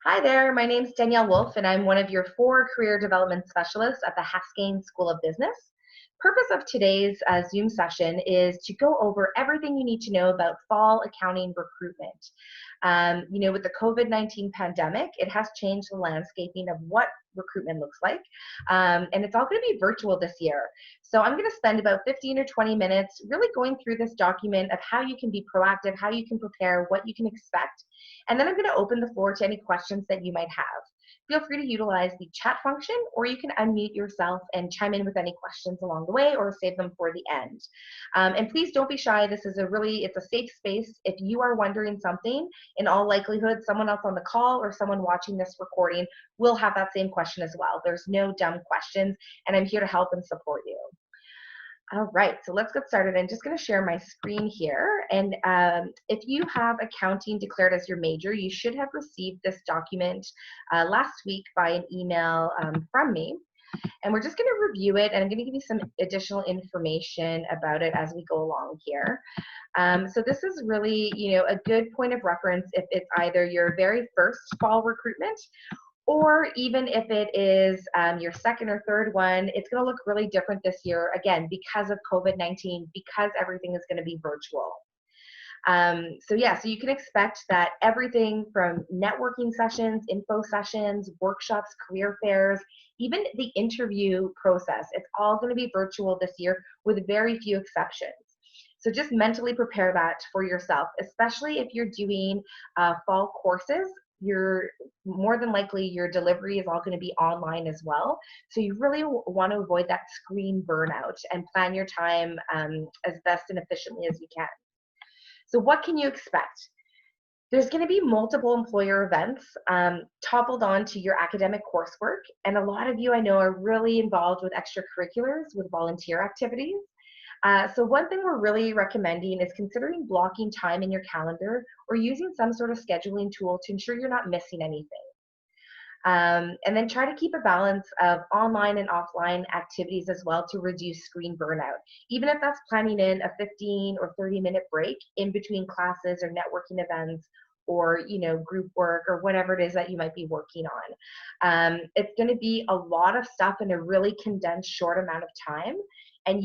Hi there, my name's Danielle Wolf, and I'm one of your 4 career development specialists at the Haskayne School of Business. Purpose of today's Zoom session is to go over everything you need to know about fall accounting recruitment. With the COVID-19 pandemic, it has changed the landscaping of what recruitment looks like, and it's all going to be virtual this year. So I'm going to spend about 15 or 20 minutes really going through this document of how you can be proactive, how you can prepare, what you can expect, and then I'm going to open the floor to any questions that you might have. Feel free to utilize the chat function, or you can unmute yourself and chime in with any questions along the way or save them for the end. And please don't be shy. It's a safe space. If you are wondering something, in all likelihood, someone else on the call or someone watching this recording will have that same question as well. There's no dumb questions, and I'm here to help and support you. All right, so let's get started. I'm just going to share my screen here. And if you have accounting declared as your major, you should have received this document last week by an email from me. And we're just going to review it, and I'm going to give you some additional information about it as we go along here. So this is really, a good point of reference if it's either your very first fall recruitment, or even if it is your second or third one. It's going to look really different this year, again, because of COVID-19, because everything is going to be virtual. So you can expect that everything from networking sessions, info sessions, workshops, career fairs, even the interview process, it's all going to be virtual this year with very few exceptions. So just mentally prepare that for yourself, especially if you're doing fall courses. You're more than likely your delivery is all going to be online as well. So you really want to avoid that screen burnout and plan your time as best and efficiently as you can. So what can you expect? There's going to be multiple employer events toppled onto your academic coursework. And a lot of you I know are really involved with extracurriculars, with volunteer activities. So one thing we're really recommending is considering blocking time in your calendar or using some sort of scheduling tool to ensure you're not missing anything. And then try to keep a balance of online and offline activities as well to reduce screen burnout. Even if that's planning in a 15 or 30-minute break in between classes or networking events, or group work, or whatever it is that you might be working on. It's going to be a lot of stuff in a really condensed short amount of time. And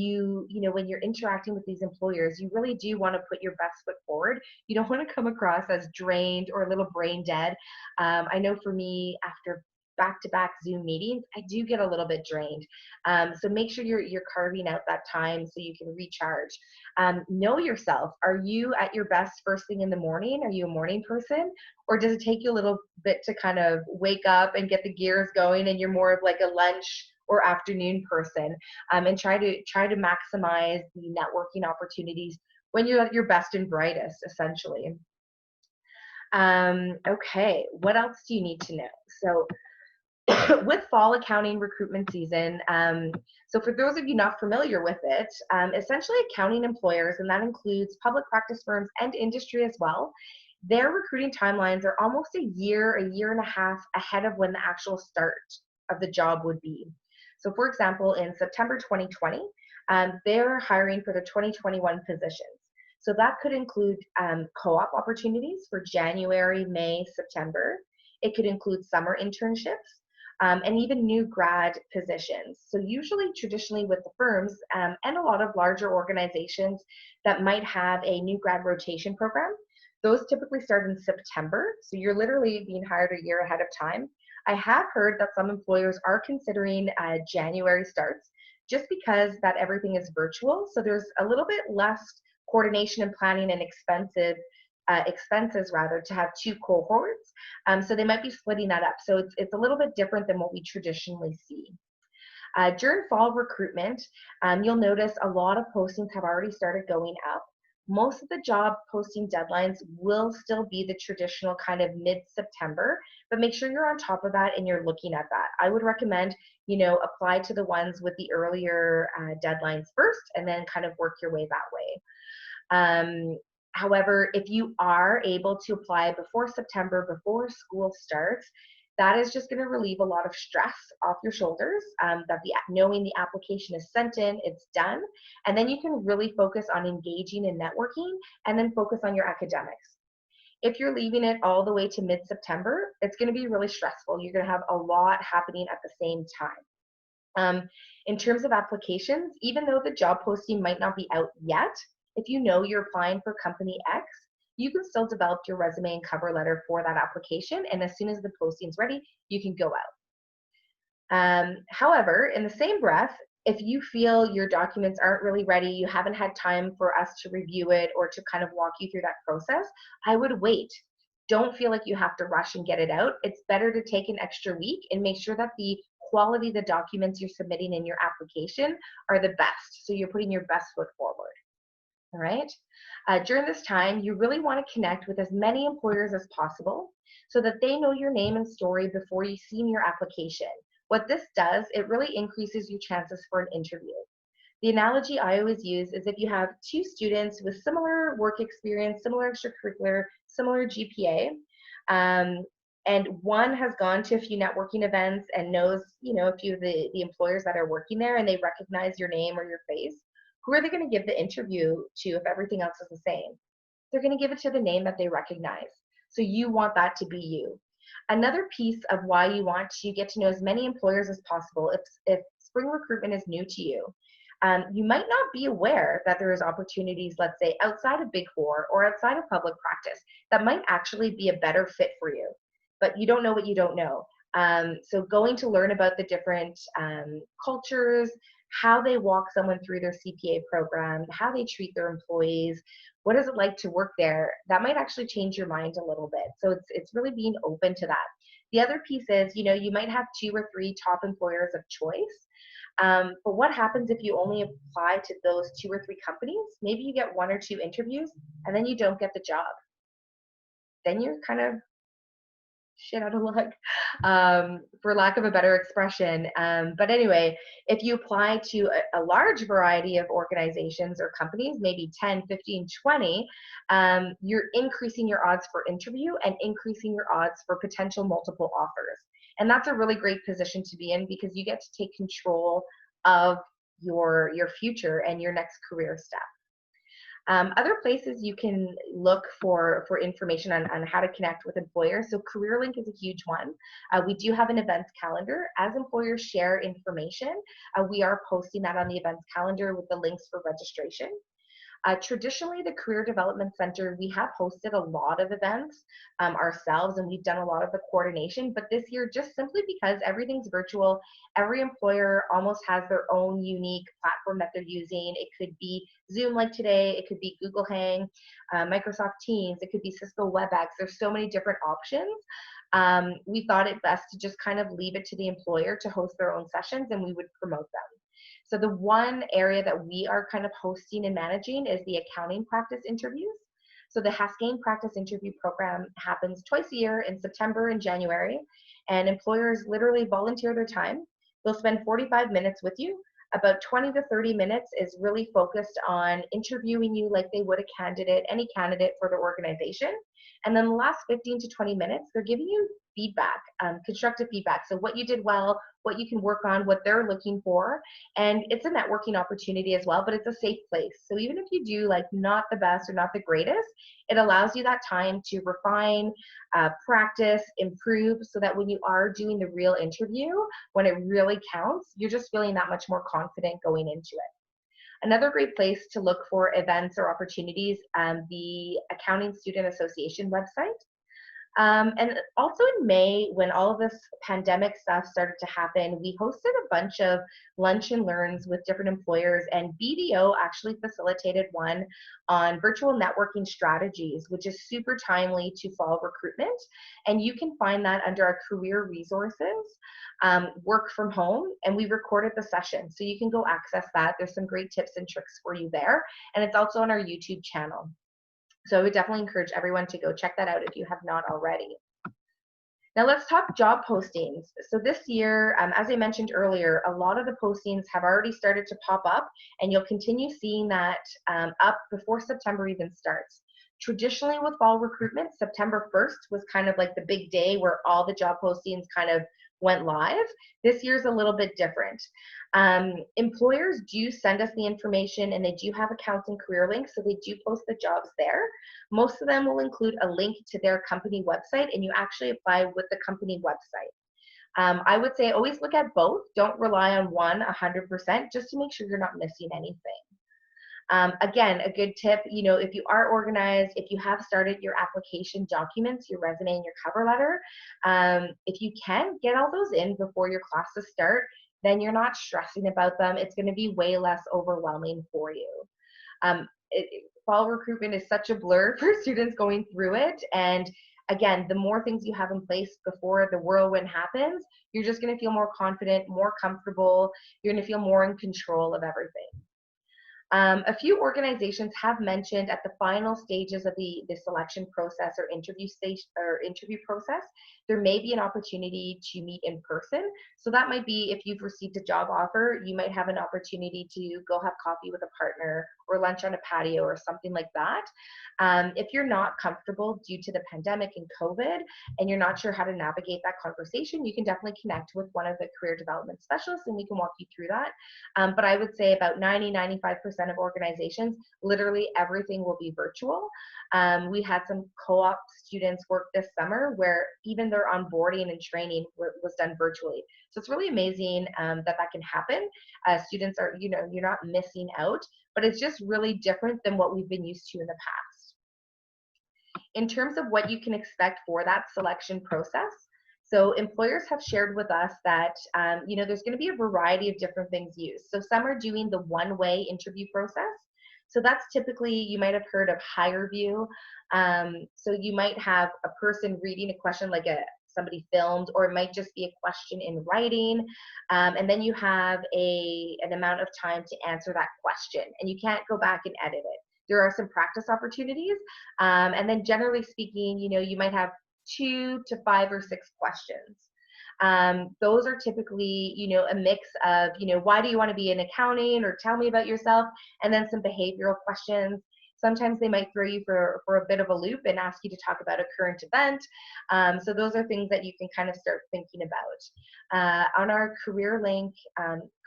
when you're interacting with these employers, you really do want to put your best foot forward. You don't want to come across as drained or a little brain dead. I know for me, after back-to-back Zoom meetings, I do get a little bit drained. So make sure you're carving out that time so you can recharge. Know yourself. Are you at your best first thing in the morning? Are you a morning person? Or does it take you a little bit to kind of wake up and get the gears going, and you're more of like a lunch or afternoon person? And try to maximize the networking opportunities when you're at your best and brightest, essentially. Okay, what else do you need to know? So with fall accounting recruitment season, so for those of you not familiar with it, essentially accounting employers, and that includes public practice firms and industry as well, their recruiting timelines are almost a year and a half ahead of when the actual start of the job would be. So for example, in September 2020, they're hiring for the 2021 positions. So that could include co-op opportunities for January, May, September. It could include summer internships, and even new grad positions. So usually traditionally with the firms and a lot of larger organizations that might have a new grad rotation program, those typically start in September. So you're literally being hired a year ahead of time. I have heard that some employers are considering January starts just because that everything is virtual. So there's a little bit less coordination and planning and expenses rather to have 2 cohorts. So they might be splitting that up. So it's a little bit different than what we traditionally see. During fall recruitment, you'll notice a lot of postings have already started going up. Most of the job posting deadlines will still be the traditional kind of mid-September, but make sure you're on top of that and you're looking at that. I would recommend, apply to the ones with the earlier deadlines first, and then kind of work your way that way. However, if you are able to apply before September, before school starts, that is just going to relieve a lot of stress off your shoulders, knowing the application is sent in, it's done, and then you can really focus on engaging and networking, and then focus on your academics. If you're leaving it all the way to mid-September, it's going to be really stressful. You're going to have a lot happening at the same time. In terms of applications, even though the job posting might not be out yet, if you know you're applying for company X, you can still develop your resume and cover letter for that application. And as soon as the posting's ready, you can go out. However, in the same breath, if you feel your documents aren't really ready, you haven't had time for us to review it or to kind of walk you through that process, I would wait. Don't feel like you have to rush and get it out. It's better to take an extra week and make sure that the quality of the documents you're submitting in your application are the best. So you're putting your best foot forward. All right. During this time, you really want to connect with as many employers as possible so that they know your name and story before you see in your application. What this does, it really increases your chances for an interview. The analogy I always use is if you have two students with similar work experience, similar extracurricular, similar GPA, and one has gone to a few networking events and knows, a few of the employers that are working there, and they recognize your name or your face, who are they going to give the interview to if everything else is the same? They're going to give it to the name that they recognize. So you want that to be you. Another piece of why you want to get to know as many employers as possible, if spring recruitment is new to you, you might not be aware that there is opportunities, let's say, outside of Big Four or outside of public practice that might actually be a better fit for you, but you don't know what you don't know. So going to learn about the different cultures, how they walk someone through their CPA program, how they treat their employees, what is it like to work there, that might actually change your mind a little bit. So it's really being open to that. The other piece is, you might have 2 or 3 top employers of choice. But what happens if you only apply to those 2 or 3 companies? Maybe you get 1 or 2 interviews and then you don't get the job. Then you're kind of shit out of luck, for lack of a better expression. But anyway, if you apply to a large variety of organizations or companies, maybe 10, 15, 20, you're increasing your odds for interview and increasing your odds for potential multiple offers. And that's a really great position to be in because you get to take control of your future and your next career step. Other places you can look for information on how to connect with employers. So CareerLink is a huge one. We do have an events calendar. As employers share information, we are posting that on the events calendar with the links for registration. Traditionally, the Career Development Center, we have hosted a lot of events ourselves, and we've done a lot of the coordination. But this year, just simply because everything's virtual, every employer almost has their own unique platform that they're using. It could be Zoom like today, it could be Google Hang, Microsoft Teams, it could be Cisco WebEx. There's so many different options. We thought it best to just kind of leave it to the employer to host their own sessions, and we would promote them. So the one area that we are kind of hosting and managing is the accounting practice interviews. So the Haskayne practice interview program happens twice a year in September and January, and employers literally volunteer their time. They'll spend 45 minutes with you. About 20 to 30 minutes is really focused on interviewing you like they would a candidate, any candidate for their organization. And then the last 15 to 20 minutes, they're giving you feedback, constructive feedback. So what you did well, what you can work on, what they're looking for. And it's a networking opportunity as well, but it's a safe place. So even if you do like not the best or not the greatest, it allows you that time to refine, practice, improve, so that when you are doing the real interview, when it really counts, you're just feeling that much more confident going into it. Another great place to look for events or opportunities, the Accounting Student Association website. And also in May, when all of this pandemic stuff started to happen, we hosted a bunch of lunch and learns with different employers, and BDO actually facilitated one on virtual networking strategies, which is super timely to fall recruitment. And you can find that under our career resources, work from home, and we recorded the session. So you can go access that. There's some great tips and tricks for you there. And it's also on our YouTube channel. So I would definitely encourage everyone to go check that out if you have not already. Now let's talk job postings. So this year, as I mentioned earlier, a lot of the postings have already started to pop up, and you'll continue seeing that up before September even starts. Traditionally with fall recruitment, September 1st was kind of like the big day where all the job postings kind of went live. This year's a little bit different. Employers do send us the information, and they do have accounts in CareerLink, so they do post the jobs there. Most of them will include a link to their company website, and you actually apply with the company website. I would say always look at both. Don't rely on one 100%, just to make sure you're not missing anything. Again, a good tip, if you are organized, if you have started your application documents, your resume and your cover letter, if you can get all those in before your classes start, then you're not stressing about them. It's going to be way less overwhelming for you. Fall recruitment is such a blur for students going through it. And again, the more things you have in place before the whirlwind happens, you're just going to feel more confident, more comfortable. You're going to feel more in control of everything. A few organizations have mentioned at the final stages of the selection process or interview process, there may be an opportunity to meet in person. So that might be if you've received a job offer, you might have an opportunity to go have coffee with a partner or lunch on a patio or something like that. If you're not comfortable due to the pandemic and COVID and you're not sure how to navigate that conversation, you can definitely connect with one of the career development specialists and we can walk you through that. But I would say about 90-95% of organizations, literally everything will be virtual. We had some co-op students work this summer where even their onboarding and training was done virtually. So it's really amazing that can happen. Students are, you're not missing out, but it's just really different than what we've been used to in the past. In terms of what you can expect for that selection process, so employers have shared with us that, there's going to be a variety of different things used. So some are doing the one-way interview process. So that's typically, you might have heard of HireVue. So you might have a person reading a question like somebody filmed, or it might just be a question in writing. And then you have an amount of time to answer that question, and you can't go back and edit it. There are some practice opportunities. And then generally speaking, you might have 2 to 5 or 6 questions. Those are typically, a mix of, why do you want to be in accounting, or tell me about yourself, and then some behavioral questions. Sometimes they might throw you for a bit of a loop and ask you to talk about a current event. So those are things that you can kind of start thinking about. On our CareerLink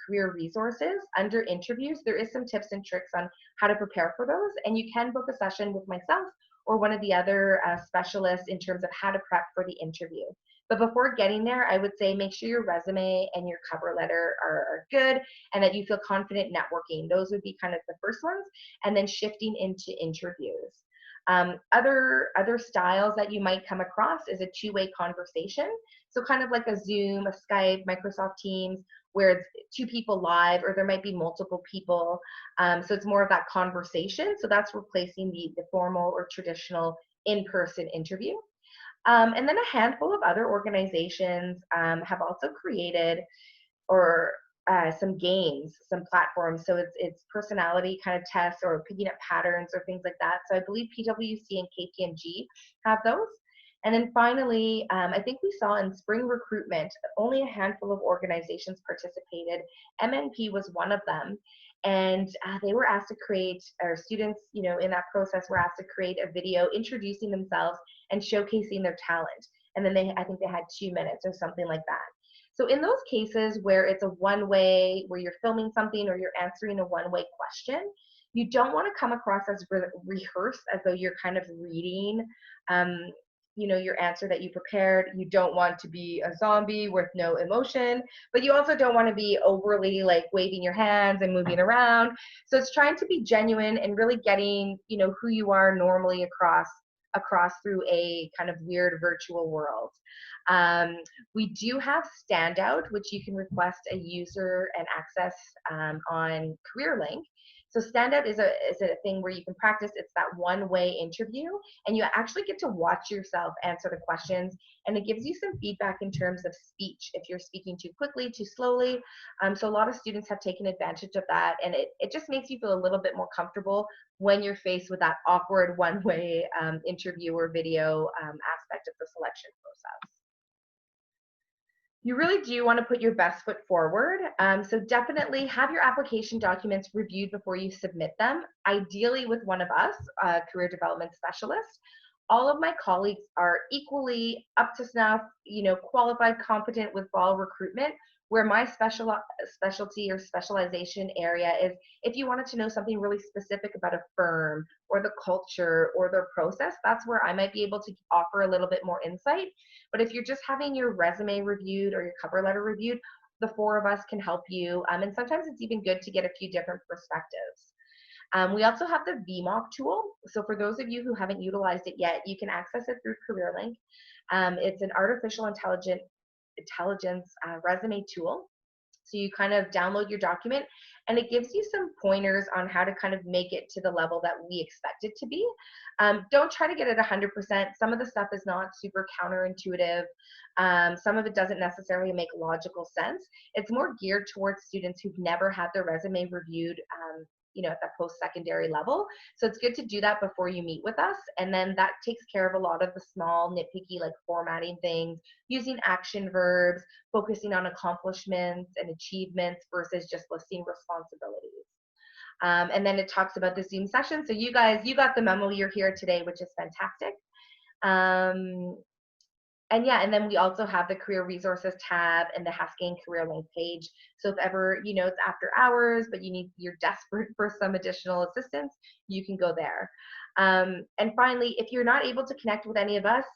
career resources, under interviews, there is some tips and tricks on how to prepare for those, and you can book a session with myself or one of the other specialists in terms of how to prep for the interview. But before getting there, I would say make sure your resume and your cover letter are good and that you feel confident networking. Those would be kind of the first ones, and then shifting into interviews. Other styles that you might come across is a two-way conversation. So kind of like a Zoom, a Skype, Microsoft Teams, where it's 2 people live, or there might be multiple people. So it's more of that conversation. So that's replacing the formal or traditional in-person interview. And then a handful of other organizations have also created some games, some platforms. So it's personality kind of tests or picking up patterns or things like that. So I believe PwC and KPMG have those. And then finally, I think we saw in spring recruitment, only a handful of organizations participated. MNP was one of them. And they were asked to create, or students, in that process were asked to create a video introducing themselves and showcasing their talent. And then I think they had 2 minutes or something like that. So in those cases where it's a one-way, where you're filming something or you're answering a one-way question, you don't want to come across as rehearsed, as though you're kind of reading your answer that you prepared. You don't want to be a zombie with no emotion, but you also don't want to be overly like waving your hands and moving around. So it's trying to be genuine and really getting, who you are normally across through a kind of weird virtual world. We do have Standout, which you can request a user and access on CareerLink. So Standout is a thing where you can practice. It's that one-way interview, and you actually get to watch yourself answer the questions, and it gives you some feedback in terms of speech, if you're speaking too quickly, too slowly. So a lot of students have taken advantage of that, and it just makes you feel a little bit more comfortable when you're faced with that awkward one-way interview or video aspect of the selection process. You really do want to put your best foot forward. So definitely have your application documents reviewed before you submit them, ideally with one of us, a career development specialist. All of my colleagues are equally up to snuff, qualified, competent with fall recruitment. Where my specialty or specialization area is if you wanted to know something really specific about a firm or the culture or their process, that's where I might be able to offer a little bit more insight. But if you're just having your resume reviewed or your cover letter reviewed, the four of us can help you. And sometimes it's even good to get a few different perspectives. We also have the VMOC tool. So for those of you who haven't utilized it yet, you can access it through CareerLink. It's an artificial intelligence resume tool. So you kind of download your document and it gives you some pointers on how to kind of make it to the level that we expect it to be. Don't try to get it 100%. Some of the stuff is not super counterintuitive. Some of it doesn't necessarily make logical sense. It's more geared towards students who've never had their resume reviewed at the post-secondary level. So it's good to do that before you meet with us. And then that takes care of a lot of the small nitpicky like formatting things, using action verbs, focusing on accomplishments and achievements versus just listing responsibilities. And then it talks about the Zoom session. So you guys, you got the memo, you're here today, which is fantastic. And then we also have the career resources tab and the Haskayne career link page. So if ever, it's after hours, but you're desperate for some additional assistance, you can go there. And finally, if you're not able to connect with any of us,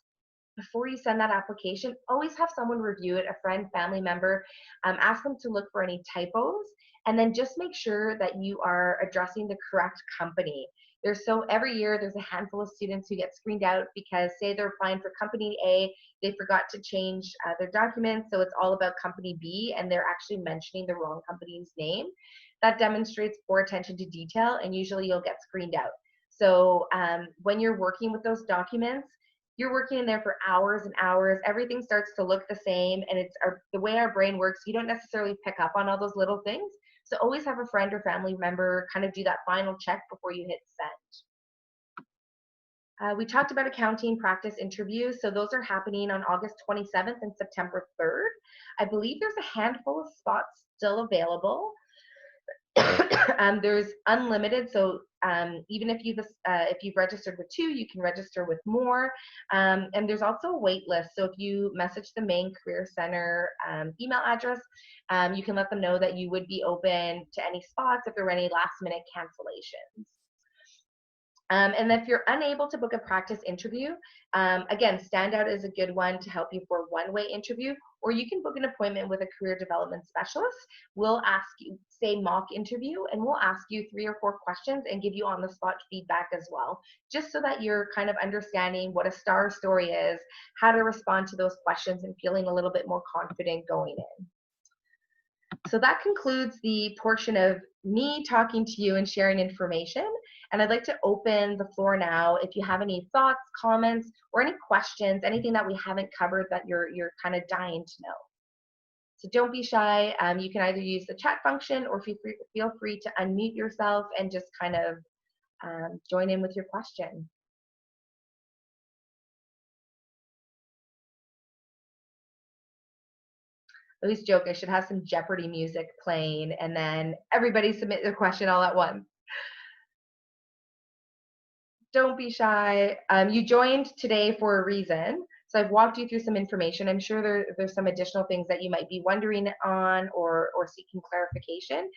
before you send that application, always have someone review it, a friend, family member, ask them to look for any typos, and then just make sure that you are addressing the correct company. Every year there's a handful of students who get screened out because say they're applying for company A, they forgot to change their documents, so it's all about company B and they're actually mentioning the wrong company's name. That demonstrates poor attention to detail and usually you'll get screened out. So when you're working with those documents, you're working in there for hours and hours. Everything starts to look the same, and the way our brain works, you don't necessarily pick up on all those little things. So always have a friend or family member kind of do that final check before you hit send. We talked about accounting practice interviews. So those are happening on August 27th and September 3rd. I believe there's a handful of spots still available. There's unlimited, so even if you've registered with 2, you can register with more. And there's also a wait list. So if you message the main Career Center email address, you can let them know that you would be open to any spots if there were any last-minute cancellations. And if you're unable to book a practice interview, again, Standout is a good one to help you for a one-way interview, or you can book an appointment with a career development specialist. We'll ask you, say mock interview, and we'll ask you 3 or 4 questions and give you on-the-spot feedback as well, just so that you're kind of understanding what a STAR story is, how to respond to those questions, and feeling a little bit more confident going in. So that concludes the portion of me talking to you and sharing information. And I'd like to open the floor now. If you have any thoughts, comments, or any questions, anything that we haven't covered that you're kind of dying to know. So don't be shy. You can either use the chat function or feel free to unmute yourself and just kind of join in with your question. I always joke I should have some Jeopardy music playing and then everybody submit their question all at once. Don't be shy. You joined today for a reason. So I've walked you through some information. I'm sure there's some additional things that you might be wondering on or seeking clarification.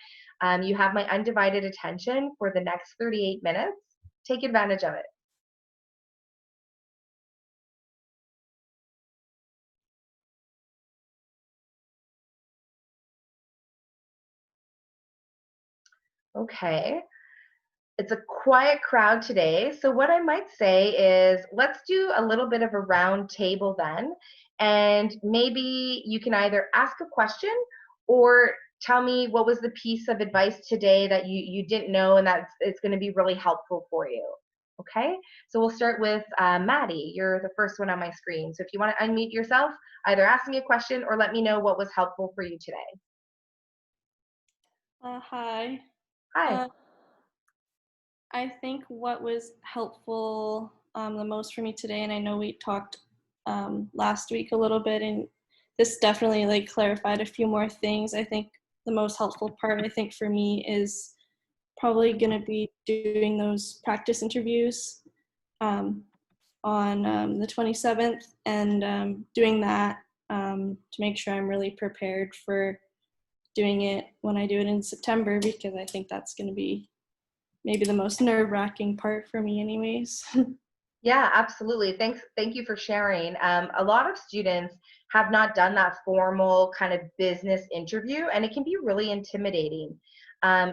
You have my undivided attention for the next 38 minutes. Take advantage of it. Okay. It's a quiet crowd today. So what I might say is let's do a little bit of a round table then. And maybe you can either ask a question or tell me what was the piece of advice today that you didn't know and that it's going to be really helpful for you. Okay, so we'll start with Maddie. You're the first one on my screen. So if you want to unmute yourself, either ask me a question or let me know what was helpful for you today. Hi. Hi. I think what was helpful the most for me today, and I know we talked last week a little bit in this definitely like clarified a few more things. I think the most helpful part, I think for me, is probably going to be doing those practice interviews on the 27th, and doing that to make sure I'm really prepared for doing it when I do it in September, because I think that's going to be maybe the most nerve-wracking part for me anyways. Yeah, absolutely. Thank you for sharing. A lot of students have not done that formal kind of business interview, and it can be really intimidating.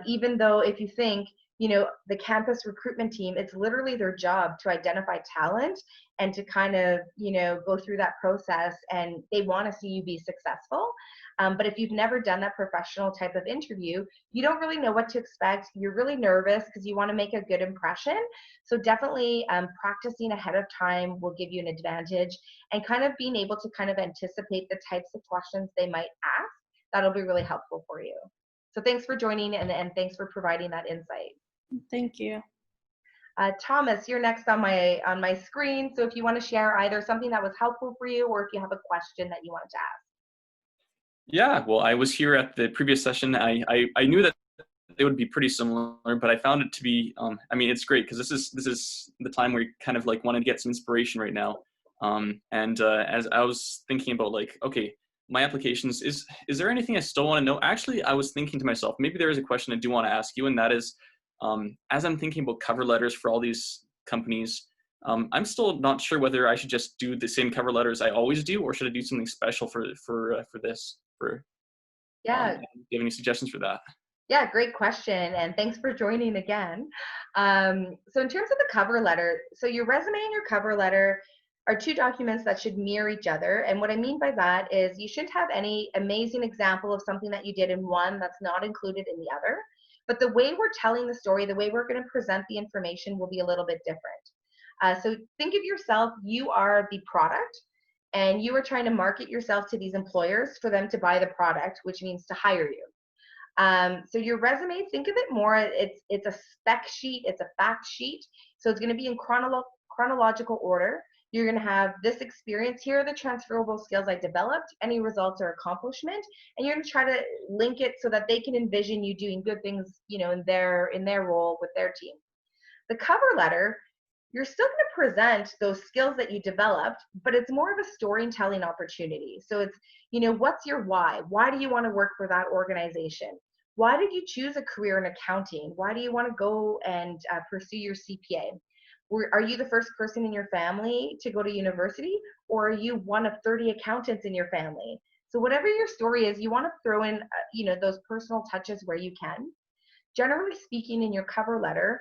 Even though if you think, the campus recruitment team, it's literally their job to identify talent and to kind of, go through that process, and they want to see you be successful. But if you've never done that professional type of interview, you don't really know what to expect. You're really nervous because you want to make a good impression. So definitely practicing ahead of time will give you an advantage, and kind of being able to kind of anticipate the types of questions they might ask. That'll be really helpful for you. So thanks for joining, and thanks for providing that insight. Thank you. Thomas, you're next on my screen. So if you want to share either something that was helpful for you, or if you have a question that you wanted to ask. Yeah, well, I was here at the previous session. I knew that they would be pretty similar, but I found it to be, I mean, it's great because this is the time where you kind of like want to get some inspiration right now. As I was thinking about like, okay, my applications, is there anything I still want to know? Actually, I was thinking to myself, maybe there is a question I do want to ask you, and that is, as I'm thinking about cover letters for all these companies, I'm still not sure whether I should just do the same cover letters I always do, or should I do something special for this? Yeah. Do you have any suggestions for that? Yeah, great question, and thanks for joining again. So in terms of the cover letter, so your resume and your cover letter are two documents that should mirror each other. And what I mean by that is you shouldn't have any amazing example of something that you did in one that's not included in the other. But the way we're telling the story, the way we're going to present the information will be a little bit different. So think of yourself, you are the product, and you are trying to market yourself to these employers for them to buy the product, which means to hire you. So your resume, think of it more, it's a spec sheet, it's a fact sheet. So it's going to be in chronological order. You're going to have this experience. Here are the transferable skills I developed, any results or accomplishment, and you're going to try to link it so that they can envision you doing good things, in their role with their team. The cover letter, you're still going to present those skills that you developed, but it's more of a storytelling opportunity. So it's, what's your why? Why do you want to work for that organization? Why did you choose a career in accounting? Why do you want to go and pursue your CPA? Are you the first person in your family to go to university, or are you one of 30 accountants in your family? So whatever your story is, you want to throw in, those personal touches where you can. Generally speaking, in your cover letter,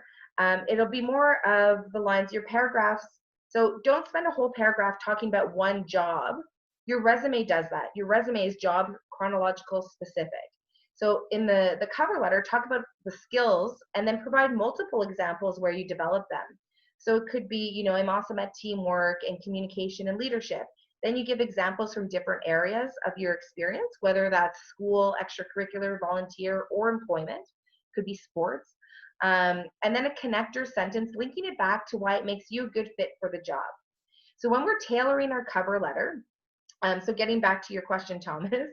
it'll be more of the lines, your paragraphs. So don't spend a whole paragraph talking about one job. Your resume does that. Your resume is job chronological specific. So in the cover letter, talk about the skills and then provide multiple examples where you develop them. So it could be, I'm awesome at teamwork and communication and leadership. Then you give examples from different areas of your experience, whether that's school, extracurricular, volunteer, or employment. Could be sports. And then a connector sentence linking it back to why it makes you a good fit for the job. So when we're tailoring our cover letter, so getting back to your question, Thomas,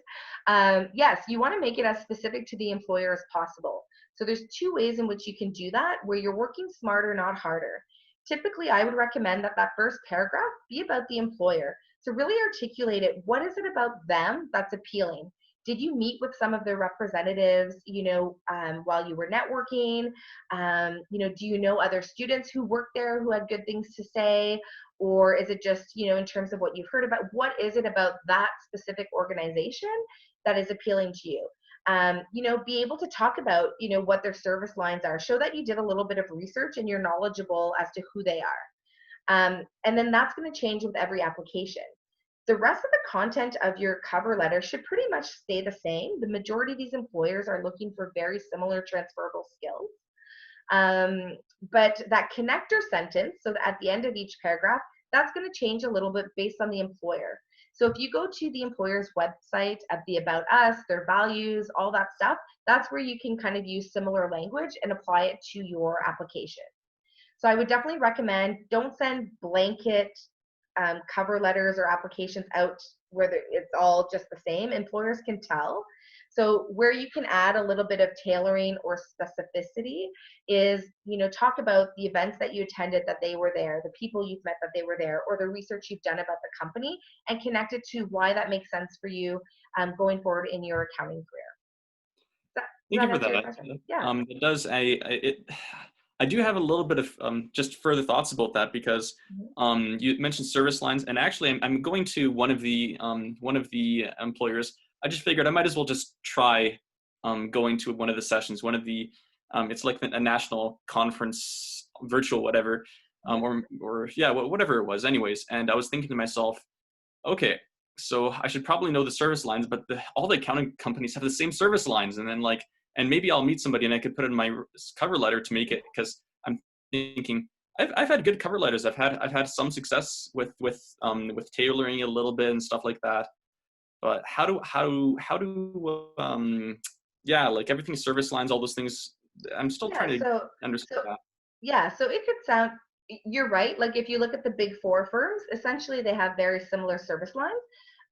yes, you want to make it as specific to the employer as possible. So there's two ways in which you can do that, where you're working smarter, not harder. Typically, I would recommend that first paragraph be about the employer. So really articulate it. What is it about them that's appealing? Did you meet with some of their representatives, while you were networking? Do you know other students who work there who had good things to say? Or is it just, in terms of what you've heard about, what is it about that specific organization that is appealing to you? Be able to talk about, what their service lines are. Show that you did a little bit of research and you're knowledgeable as to who they are. And then that's going to change with every application. The rest of the content of your cover letter should pretty much stay the same. The majority of these employers are looking for very similar transferable skills. But that connector sentence, so that at the end of each paragraph, that's going to change a little bit based on the employer. So if you go to the employer's website at the About Us, their values, all that stuff, that's where you can kind of use similar language and apply it to your application. So I would definitely recommend, don't send blanket cover letters or applications out where it's all just the same, employers can tell. So where you can add a little bit of tailoring or specificity is, talk about the events that you attended, that they were there, the people you've met that they were there, or the research you've done about the company, and connect it to why that makes sense for you going forward in your accounting career. Thank you for answer your that. question? Yeah. It does. I do have a little bit of just further thoughts about that, because you mentioned service lines, and actually I'm going to one of the employers. I just figured I might as well just try going to one of the sessions, one of the it's like a national conference, virtual, whatever, or yeah, whatever it was. Anyways, and I was thinking to myself, okay, so I should probably know the service lines, but all the accounting companies have the same service lines, and maybe I'll meet somebody and I could put it in my cover letter to make it, because I'm thinking I've had good cover letters. I've had some success with tailoring it a little bit and stuff like that. But how do like everything, service lines, all those things, I'm still trying to understand that. Yeah, so it could sound, you're right. Like if you look at the big four firms, essentially they have very similar service lines.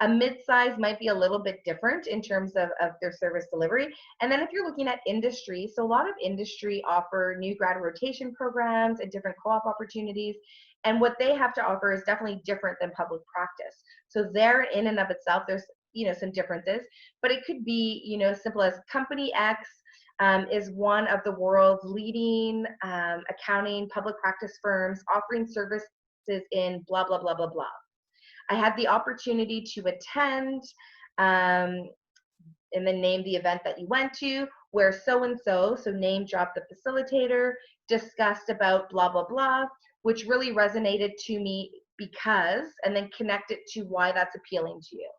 A mid-size might be a little bit different in terms of their service delivery. And then if you're looking at industry, so a lot of industry offer new grad rotation programs and different co-op opportunities. And what they have to offer is definitely different than public practice. So there in and of itself, there's, some differences, but it could be, as simple as company X is one of the world's leading accounting public practice firms offering services in blah, blah, blah, blah, blah. I had the opportunity to attend and then name the event that you went to, where so-and-so, so name drop the facilitator, discussed about blah, blah, blah, which really resonated to me because, and then connect it to why that's appealing to you.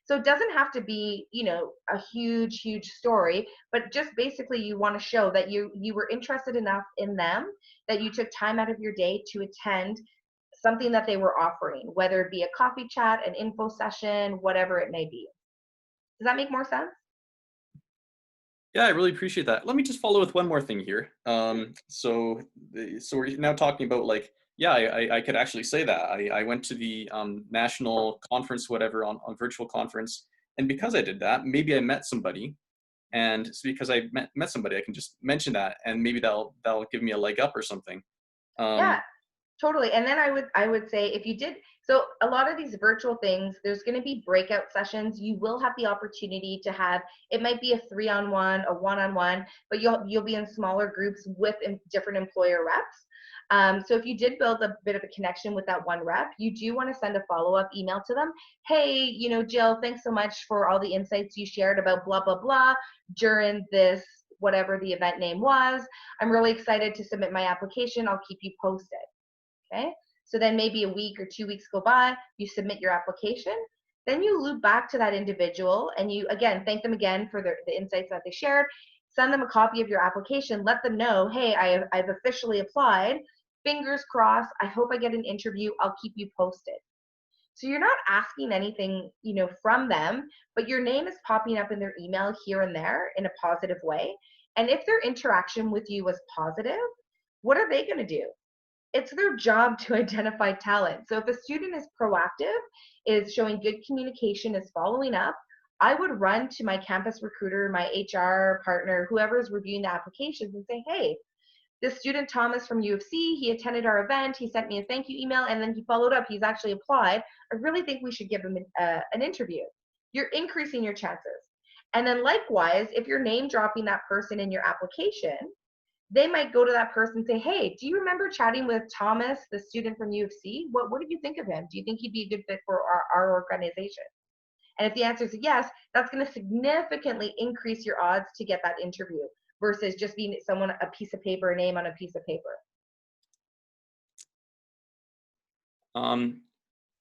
So it doesn't have to be, a huge, huge story, but just basically you want to show that you were interested enough in them that you took time out of your day to attend something that they were offering, whether it be a coffee chat, an info session, whatever it may be. Does that make more sense? Yeah, I really appreciate that. Let me just follow with one more thing here. So we're now talking about, like, yeah, I could actually say that. I went to the national conference, whatever, on virtual conference. And because I did that, maybe I met somebody. And so because I met somebody, I can just mention that, and maybe that'll give me a leg up or something. Yeah, totally. And then I would say if you did, so a lot of these virtual things, there's going to be breakout sessions. You will have the opportunity to have, it might be a 3-on-1, a 1-on-1, but you'll be in smaller groups with different employer reps. So if you did build a bit of a connection with that one rep, you do want to send a follow-up email to them. Hey, Jill, thanks so much for all the insights you shared about blah, blah, blah during this, whatever the event name was. I'm really excited to submit my application. I'll keep you posted. Okay. So then maybe a week or 2 weeks go by, you submit your application, then you loop back to that individual and you, again, thank them again for the insights that they shared, send them a copy of your application, let them know, hey, I've officially applied. Fingers crossed. I hope I get an interview. I'll keep you posted. So you're not asking anything, from them, but your name is popping up in their email here and there in a positive way. And if their interaction with you was positive, what are they going to do? It's their job to identify talent. So if a student is proactive, is showing good communication, is following up, I would run to my campus recruiter, my HR partner, whoever's reviewing the applications and say, hey, this student Thomas from U of C, he attended our event, he sent me a thank you email, and then he followed up, he's actually applied. I really think we should give him an interview. You're increasing your chances. And then likewise, if you're name dropping that person in your application, they might go to that person and say, hey, do you remember chatting with Thomas, the student from U of C? What did you think of him? Do you think he'd be a good fit for our organization? And if the answer is yes, that's going to significantly increase your odds to get that interview versus just being someone, a piece of paper, a name on a piece of paper.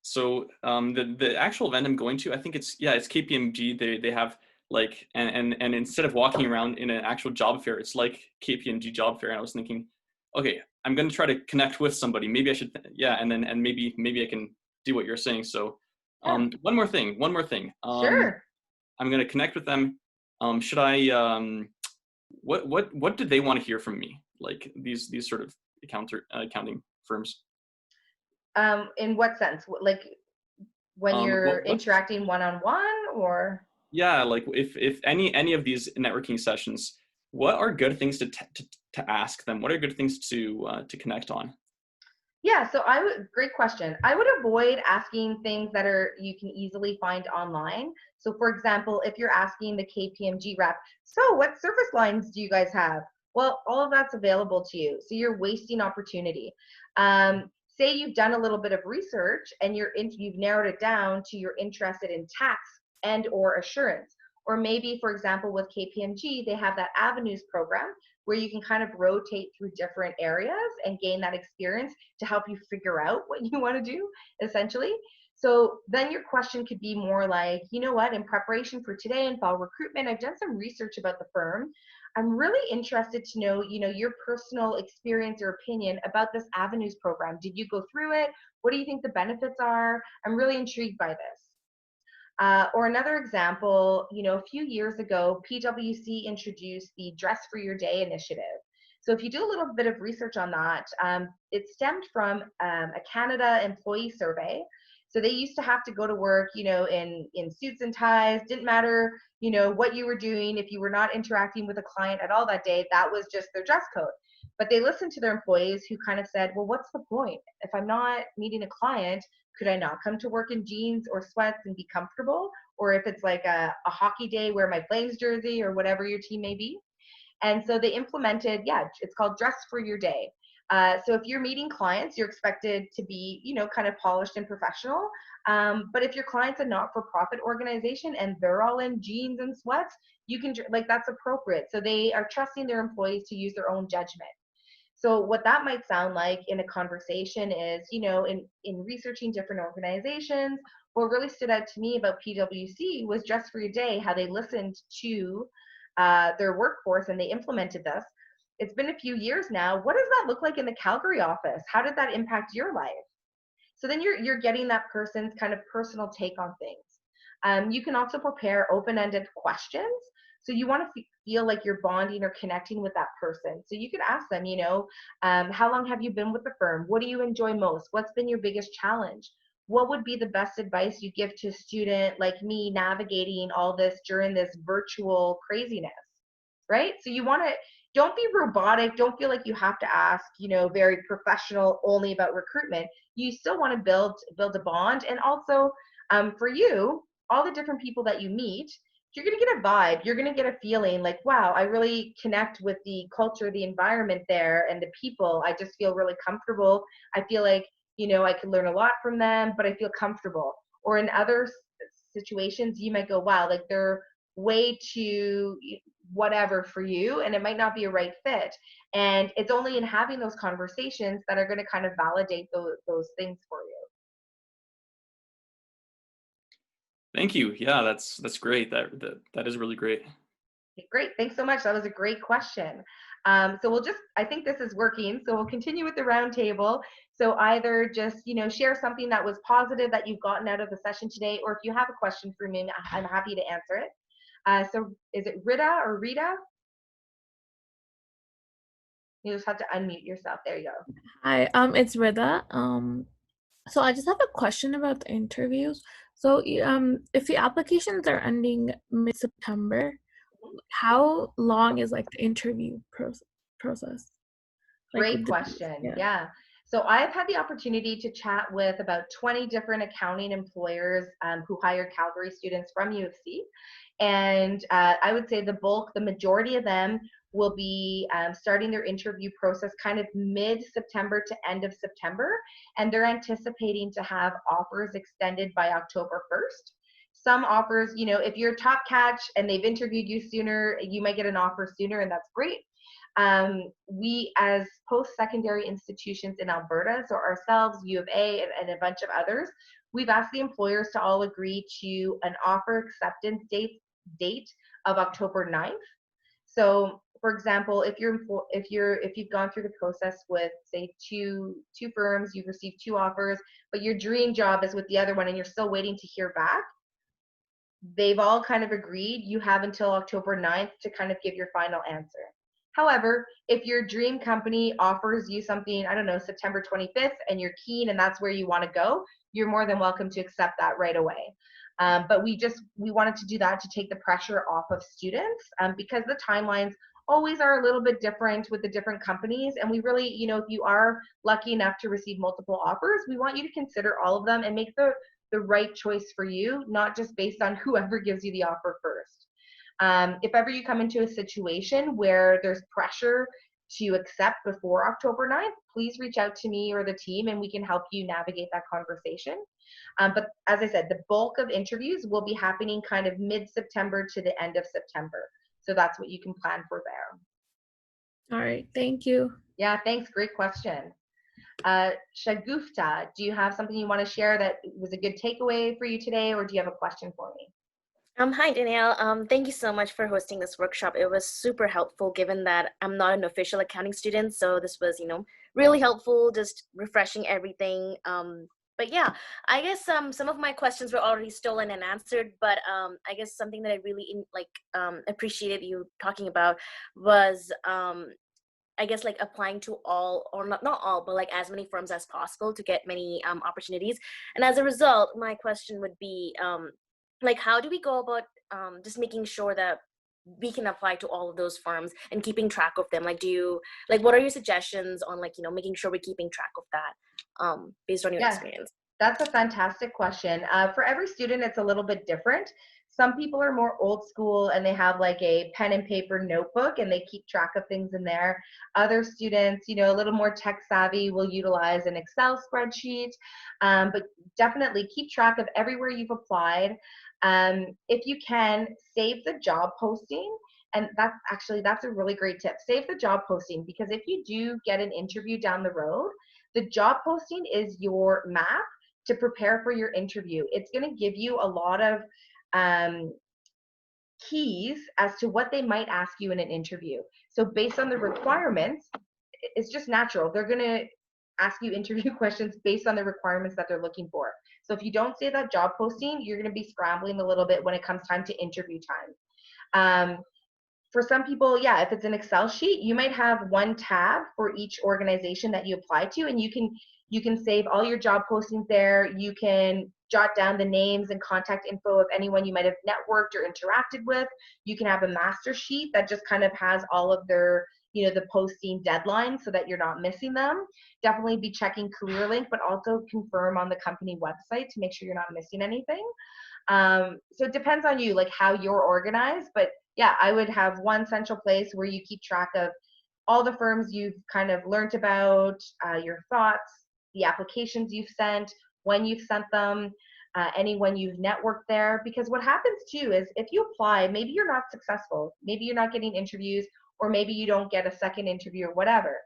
So the actual event I'm going to, I think it's KPMG. They have like, and instead of walking around in an actual job fair, it's like KPMG job fair. And I was thinking, okay, I'm going to try to connect with somebody. Maybe I should, and maybe I can do what you're saying. So one more thing. Sure. I'm going to connect with them. Should I, what do they want to hear from me? Like these sort of accounting firms? In what sense? Like when you're What's interacting one-on-one, or? Yeah, like if any of these networking sessions, what are good things to ask them? What are good things to connect on? Yeah, so great question. I would avoid asking things that you can easily find online. So for example, if you're asking the KPMG rep, so what service lines do you guys have? Well, all of that's available to you. So you're wasting opportunity. Say you've done a little bit of research and you've narrowed it down to you're interested in tax and or assurance. Or maybe, for example, with KPMG, they have that Avenues program where you can kind of rotate through different areas and gain that experience to help you figure out what you want to do, essentially. So then your question could be more like, you know what, in preparation for today in fall recruitment, I've done some research about the firm. I'm really interested to know, your personal experience or opinion about this Avenues program. Did you go through it? What do you think the benefits are? I'm really intrigued by this. Or another example, a few years ago, PwC introduced the Dress for Your Day initiative. So if you do a little bit of research on that, it stemmed from a Canada employee survey. So they used to have to go to work, in suits and ties. Didn't matter, what you were doing. If you were not interacting with a client at all that day, that was just their dress code. But they listened to their employees who kind of said, well, what's the point? If I'm not meeting a client, could I not come to work in jeans or sweats and be comfortable? Or if it's like a hockey day, wear my Flames jersey or whatever your team may be. And so they implemented, it's called Dress for Your Day. So if you're meeting clients, you're expected to be, kind of polished and professional. But if your client's a not-for-profit organization and they're all in jeans and sweats, you can, that's appropriate. So they are trusting their employees to use their own judgment. So what that might sound like in a conversation is, in researching different organizations, what really stood out to me about PwC was Dress for Your Day, how they listened to their workforce and they implemented this. It's been a few years now. What does that look like in the Calgary office? How did that impact your life? So then you're getting that person's kind of personal take on things. You can also prepare open-ended questions. So you want to feel like you're bonding or connecting with that person. So you could ask them, how long have you been with the firm? What do you enjoy most? What's been your biggest challenge? What would be the best advice you give to a student like me navigating all this during this virtual craziness, right? So you want to, don't be robotic. Don't feel like you have to ask, very professional only about recruitment. You still want to build a bond. And also for you, all the different people that you meet, you're going to get a vibe. You're going to get a feeling like, wow, I really connect with the culture, the environment there, and the people. I just feel really comfortable. I feel like, I can learn a lot from them, but I feel comfortable. Or in other situations, you might go, wow, like they're way too whatever for you, and it might not be a right fit. And it's only in having those conversations that are going to kind of validate those things for you. Thank you. Yeah, that's great. That is really great. Okay, great. Thanks so much. That was a great question. So I think this is working. So we'll continue with the roundtable. So either just, share something that was positive that you've gotten out of the session today, or if you have a question for me, I'm happy to answer it. So is it Rita or Rita? You just have to unmute yourself. There you go. Hi, it's Rida. So I just have a question about the interviews. So, if the applications are ending mid-September, how long is like the interview process? Like, Great question. yeah. Yeah. So I've had the opportunity to chat with about 20 different accounting employers who hire Calgary students from U of C. And I would say the majority of them will be starting their interview process kind of mid-September to end of September. And they're anticipating to have offers extended by October 1st. Some offers, if you're top catch and they've interviewed you sooner, you might get an offer sooner, and that's great. We, as post-secondary institutions in Alberta, so ourselves, U of A, and a bunch of others, we've asked the employers to all agree to an offer acceptance date of October 9th. So, for example, if you've gone through the process with, say, two firms, you've received 2 offers, but your dream job is with the other one and you're still waiting to hear back, they've all kind of agreed you have until October 9th to kind of give your final answer. However, if your dream company offers you something, I don't know, September 25th, and you're keen and that's where you want to go, you're more than welcome to accept that right away. But we wanted to do that to take the pressure off of students, because the timelines always are a little bit different with the different companies. And we really, if you are lucky enough to receive multiple offers, we want you to consider all of them and make the right choice for you, not just based on whoever gives you the offer first. If ever you come into a situation where there's pressure to accept before October 9th, please reach out to me or the team and we can help you navigate that conversation. But as I said, the bulk of interviews will be happening kind of mid-September to the end of September. So that's what you can plan for there. All right, thank you. Yeah, thanks. Great question. Shagufta, do you have something you want to share that was a good takeaway for you today, or do you have a question for me? Hi, Danielle. Thank you so much for hosting this workshop. It was super helpful given that I'm not an official accounting student. So this was, really helpful, just refreshing everything. But yeah, I guess some of my questions were already stolen and answered, but I guess something that I really appreciated you talking about was I guess like applying to all, or not all, but like as many firms as possible to get many opportunities. And as a result, my question would be, like, how do we go about just making sure that we can apply to all of those firms and keeping track of them? Like, what are your suggestions on making sure we're keeping track of that based on your experience? That's a fantastic question. For every student, it's a little bit different. Some people are more old school and they have like a pen and paper notebook and they keep track of things in there. Other students, a little more tech savvy, will utilize an Excel spreadsheet. But definitely keep track of everywhere you've applied. If you can, save the job posting. And that's a really great tip. Save the job posting, because if you do get an interview down the road, the job posting is your map to prepare for your interview. It's going to give you a lot of keys as to what they might ask you in an interview. So based on the requirements, it's just natural. They're going to ask you interview questions based on the requirements that they're looking for. So if you don't say that job posting, you're going to be scrambling a little bit when it comes time to interview time. For some people, if it's an Excel sheet, you might have one tab for each organization that you apply to, and you can save all your job postings there. You can jot down the names and contact info of anyone you might have networked or interacted with. You can have a master sheet that just kind of has all of their, the posting deadlines so that you're not missing them. Definitely be checking CareerLink, but also confirm on the company website to make sure you're not missing anything. So it depends on you, like how you're organized, but I would have one central place where you keep track of all the firms you've kind of learned about, your thoughts, the applications you've sent, when you've sent them, anyone you've networked there. Because what happens too is if you apply, maybe you're not successful, maybe you're not getting interviews, or maybe you don't get a second interview or whatever.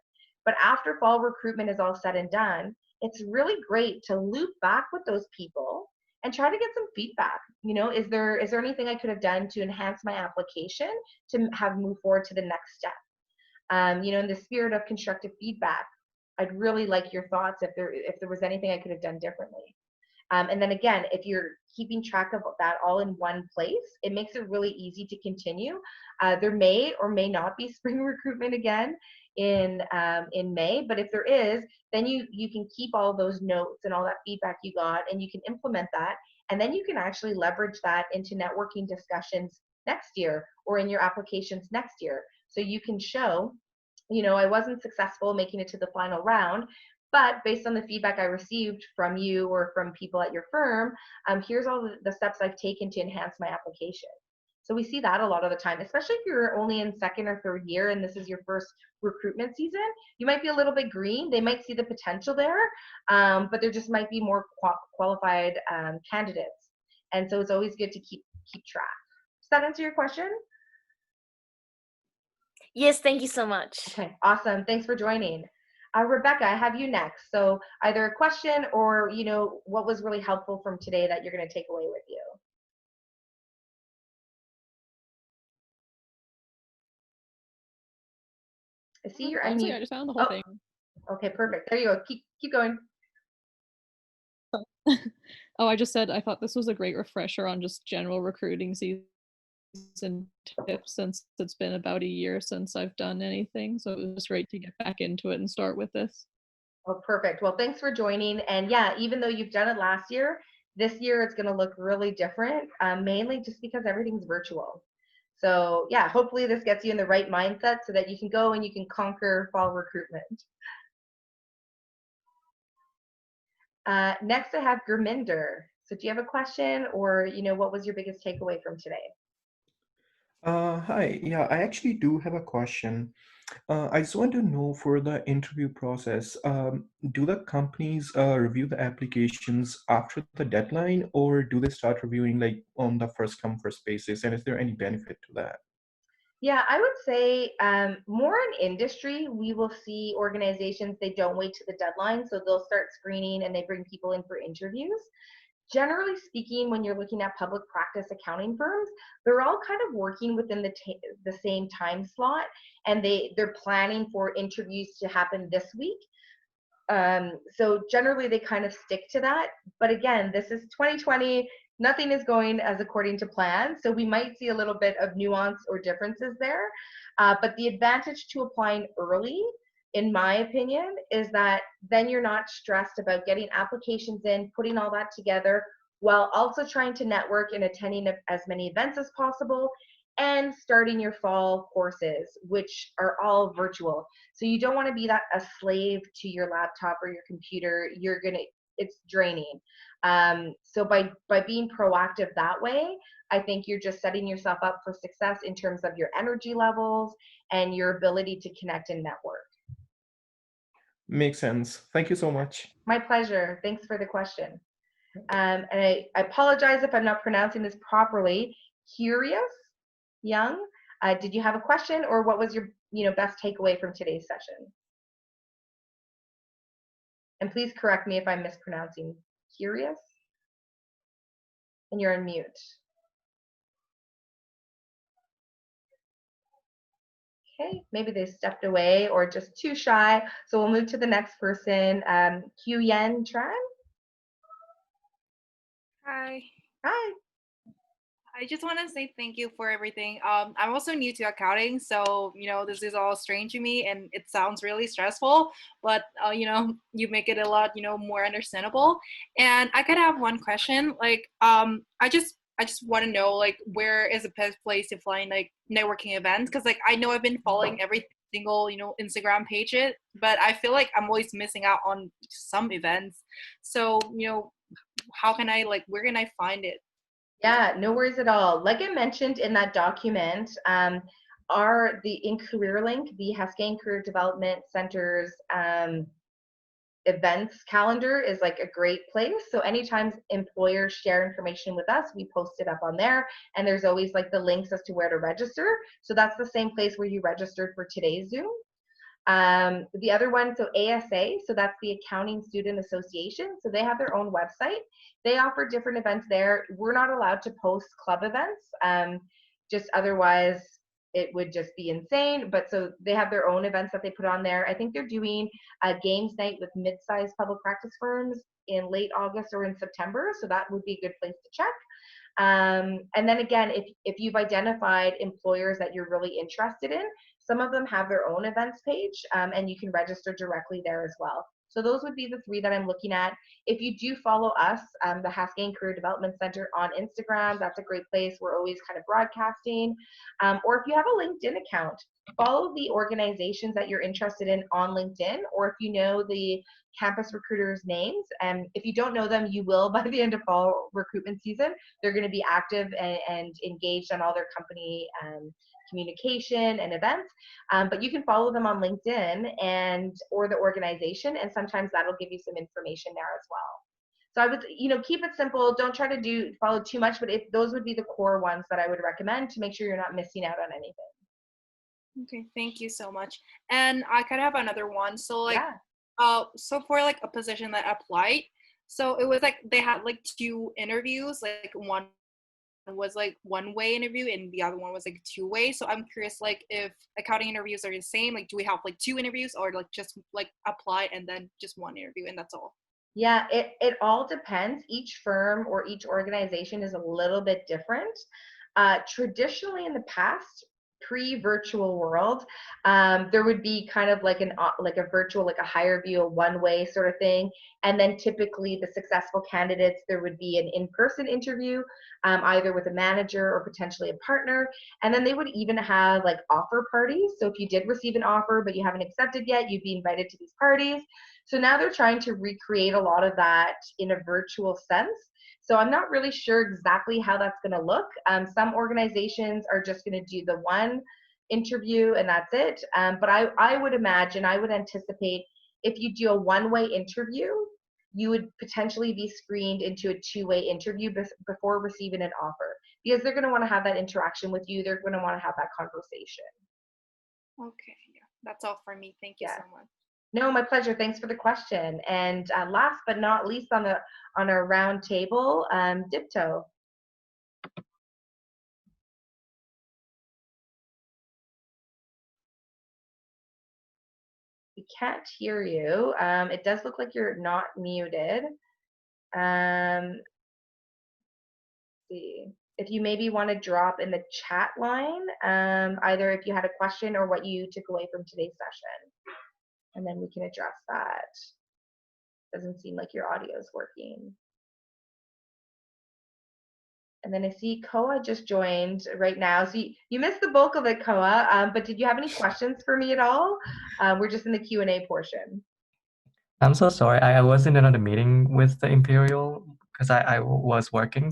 But after fall recruitment is all said and done, it's really great to loop back with those people and try to get some feedback. Is there anything I could have done to enhance my application to have moved forward to the next step? In the spirit of constructive feedback, I'd really like your thoughts if there was anything I could have done differently. And then again, if you're keeping track of that all in one place, it makes it really easy to continue. There may or may not be spring recruitment again in May, but if there is, then you can keep all those notes and all that feedback you got, and you can implement that, and then you can actually leverage that into networking discussions next year or in your applications next year. So you can show, I wasn't successful making it to the final round, but based on the feedback I received from you or from people at your firm, here's all the steps I've taken to enhance my application. So we see that a lot of the time, especially if you're only in second or third year and this is your first recruitment season. You might be a little bit green. They might see the potential there, but there just might be more qualified candidates. And so it's always good to keep track. Does that answer your question? Yes, thank you so much. Okay, awesome. Thanks for joining. Rebecca, I have you next. So either a question or, what was really helpful from today that you're going to take away with you? I see you're Honestly, I just found the whole thing. Okay, perfect. There you go. Keep going. Oh, I just said I thought this was a great refresher on just general recruiting season and tips since it's been about a year since I've done anything. So it was great to get back into it and start with this. Oh, perfect. Well, thanks for joining. And yeah, even though you've done it last year, this year it's going to look really different, mainly just because everything's virtual. So yeah, hopefully this gets you in the right mindset so that you can go and you can conquer fall recruitment. Next I have Gurminder. So do you have a question, or what was your biggest takeaway from today? Hi. Yeah, I actually do have a question. I just want to know for the interview process, do the companies review the applications after the deadline, or do they start reviewing like on the first come first basis? And is there any benefit to that? Yeah, I would say more in industry, we will see organizations, they don't wait to the deadline. So they'll start screening and they bring people in for interviews. Generally speaking, when you're looking at public practice accounting firms, they're all kind of working within the same time slot, and they're planning for interviews to happen this week. So generally they kind of stick to that. But again, this is 2020. Nothing is going as according to plan. So we might see a little bit of nuance or differences there. But the advantage to applying early, in my opinion, is that then you're not stressed about getting applications in, putting all that together, while also trying to network and attending as many events as possible, and starting your fall courses, which are all virtual. So you don't want to be a slave to your laptop or your computer. It's draining. So by being proactive that way, I think you're just setting yourself up for success in terms of your energy levels and your ability to connect and network. Makes sense. Thank you so much. My pleasure. Thanks for the question. And I apologize if I'm not pronouncing this properly. Curious Young, did you have a question, or what was your best takeaway from today's session? And please correct me if I'm mispronouncing. Curious? And you're on mute. Okay, maybe they stepped away or just too shy. So we'll move to the next person. Q Yen Tran. Hi. Hi. I just want to say thank you for everything. I'm also new to accounting, so this is all strange to me, and it sounds really stressful. But you make it a lot more understandable. And I could have one question. Like, I just want to know, like, where is the best place to find like networking events? Because like I know I've been following every single Instagram page, but I feel like I'm always missing out on some events. So how can I where can I find it? Yeah, no worries at all. Like I mentioned in that document, in Career Link, the Haskayne Career Development Center's events calendar is like a great place. So anytime employers share information with us, we post it up on there, and there's always like the links as to where to register. So that's the same place where you registered for today's Zoom. The other one, so ASA, so that's the Accounting Student Association. So they have their own website. They offer different events there. We're not allowed to post club events, just otherwise it would just be insane. But so they have their own events that they put on there. I think they're doing a games night with mid-sized public practice firms in late August or in September. So that would be a good place to check. And then again, if you've identified employers that you're really interested in, some of them have their own events page, and you can register directly there as well. So those would be the three that I'm looking at. If you do follow us, the Haskayne Career Development Center on Instagram, that's a great place. We're always kind of broadcasting. Or if you have a LinkedIn account, follow the organizations that you're interested in on LinkedIn, or if you know the campus recruiters' names. And if you don't know them, you will by the end of fall recruitment season. They're going to be active and engaged on all their company communication and events, but you can follow them on LinkedIn or the organization, and sometimes that'll give you some information there as well. So I would, keep it simple. Don't try to follow too much, but those would be the core ones that I would recommend to make sure you're not missing out on anything. Okay, thank you so much. And I could have another one. So Yeah. So for like a position that I applied, so it was like they had like two interviews, like one was like one-way interview and the other one was like two-way. So I'm curious, like, if accounting interviews are the same, like do we have like two interviews, or like just like apply and then just one interview and that's all? Yeah, it all depends. Each firm or each organization is a little bit different. Traditionally in the past, pre-virtual world, there would be kind of like a virtual, like a higher view, a one-way sort of thing, and then typically the successful candidates, there would be an in-person interview, either with a manager or potentially a partner, and then they would even have like offer parties. So if you did receive an offer but you haven't accepted yet, you'd be invited to these parties. So now they're trying to recreate a lot of that in a virtual sense. So I'm not really sure exactly how that's going to look. Some organizations are just going to do the one interview and that's it. But I would imagine, I would anticipate if you do a one-way interview, you would potentially be screened into a two-way interview before receiving an offer, because they're going to want to have that interaction with you. They're going to want to have that conversation. Okay, yeah, that's all for me. Thank you so much. No, my pleasure. Thanks for the question. And last but not least on our round table, Dipto. We can't hear you. It does look like you're not muted. See if you maybe want to drop in the chat line, either if you had a question or what you took away from today's session, and then we can address that. Doesn't seem like your audio is working. And then I see Koa just joined right now. So you missed the bulk of it, Koa, but did you have any questions for me at all? We're just in the Q&A portion. I'm so sorry. I was in another meeting with the Imperial because I was working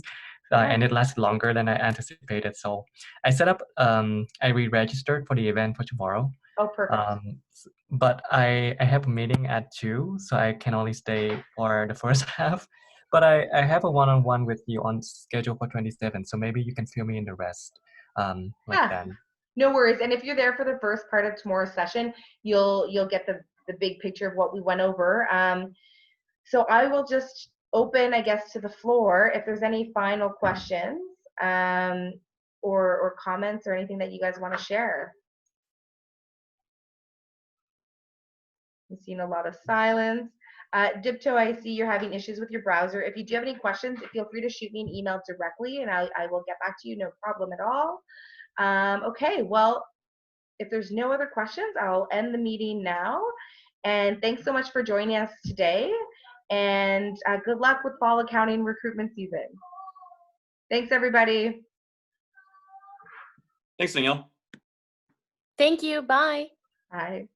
and it lasted longer than I anticipated. So I set up, I re-registered for the event for tomorrow. Oh, perfect. But I have a meeting at 2, so I can only stay for the first half. But I have a one-on-one with you on schedule for 27, so maybe you can fill me in the rest then. No worries. And if you're there for the first part of tomorrow's session, you'll get the big picture of what we went over. So I will just open, I guess, to the floor if there's any final questions or comments or anything that you guys want to share. I'm seeing a lot of silence. Dipto, I see you're having issues with your browser. If you do have any questions, feel free to shoot me an email directly and I will get back to you, no problem at all. Okay, well, if there's no other questions, I'll end the meeting now. And thanks so much for joining us today. And good luck with fall accounting recruitment season. Thanks, everybody. Thanks, Danielle. Thank you. Bye. Bye.